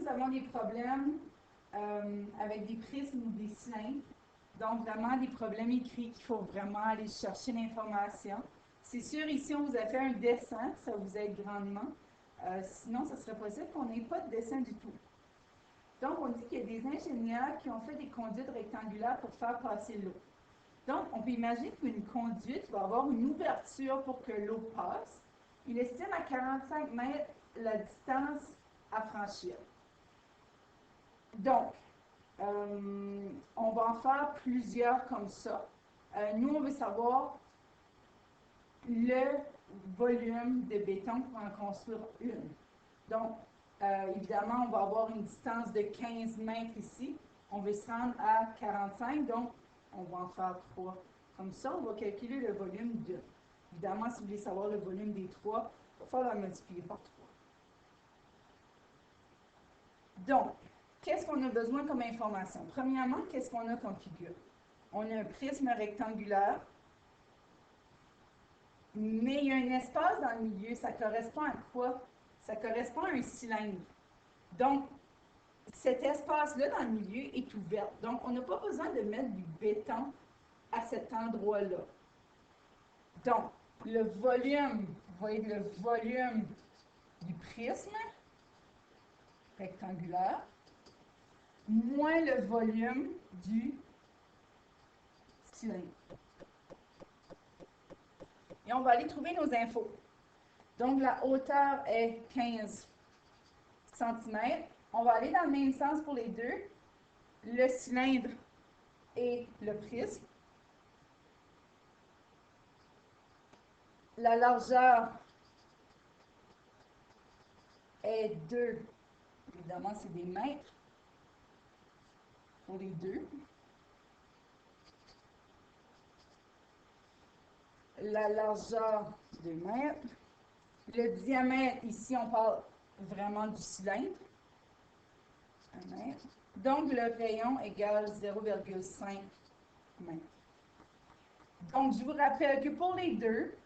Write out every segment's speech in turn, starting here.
nous avons des problèmes avec des prismes ou des cylindres, donc vraiment des problèmes écrits qu'il faut vraiment aller chercher l'information. C'est sûr, ici, on vous a fait un dessin, ça vous aide grandement. Sinon, ce serait possible qu'on n'ait pas de dessin du tout. Donc, on dit qu'il y a des ingénieurs qui ont fait des conduites rectangulaires pour faire passer l'eau. Donc, on peut imaginer qu'une conduite va avoir une ouverture pour que l'eau passe. Il estime à 45 mètres la distance à franchir. Donc, on va en faire plusieurs comme ça. Nous, on veut savoir le volume de béton pour en construire une. Donc, évidemment, on va avoir une distance de 15 mètres ici. On veut se rendre à 45, donc on va en faire 3. Comme ça, on va calculer le volume de. Évidemment, si vous voulez savoir le volume des 3, il va falloir multiplier par 3. Donc, qu'est-ce qu'on a besoin comme information? Premièrement, qu'est-ce qu'on a comme figure? On a un prisme rectangulaire, mais il y a un espace dans le milieu. Ça correspond à quoi? Ça correspond à un cylindre. Donc, cet espace-là dans le milieu est ouvert. Donc, on n'a pas besoin de mettre du béton à cet endroit-là. Donc, le volume va être le volume du prisme rectangulaire moins le volume du cylindre. Et on va aller trouver nos infos. Donc, la hauteur est 15 cm. On va aller dans le même sens pour les deux. Le cylindre et le prisme. La largeur est 2. Évidemment, c'est des mètres pour les deux. La largeur, 2 mètres. Le diamètre, ici, on parle vraiment du cylindre. 1 mètre. Donc, le rayon égale 0,5 mètres. Donc, je vous rappelle que pour les deux,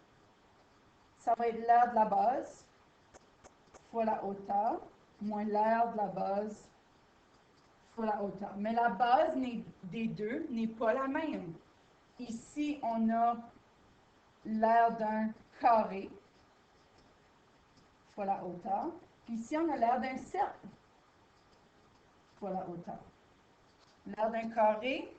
ça va être l'aire de la base fois la hauteur, moins l'aire de la base fois la hauteur. Mais la base des deux n'est pas la même. Ici, on a l'aire d'un carré fois la hauteur. Puis ici, on a l'aire d'un cercle fois la hauteur. L'aire d'un carré,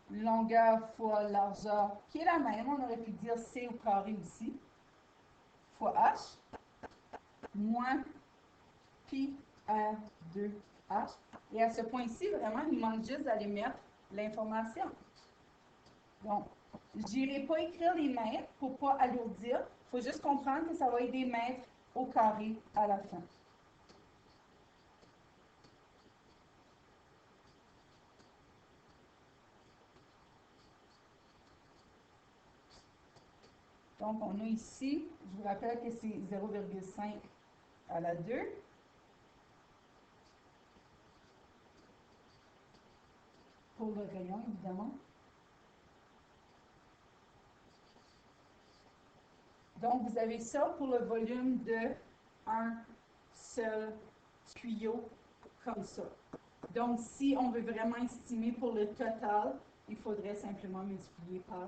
longueur fois largeur, qui est la même. On aurait pu dire C au carré ici, fois H, moins pi R2H. Et à ce point-ci, vraiment, il manque juste d'aller mettre l'information. Donc, je n'irai pas écrire les mètres pour ne pas alourdir. Il faut juste comprendre que ça va être des mètres au carré à la fin. Donc, on a ici, je vous rappelle que c'est 0,5 à la 2. Pour le rayon, évidemment. Donc, vous avez ça pour le volume de un seul tuyau, comme ça. Donc, si on veut vraiment estimer pour le total, il faudrait simplement multiplier par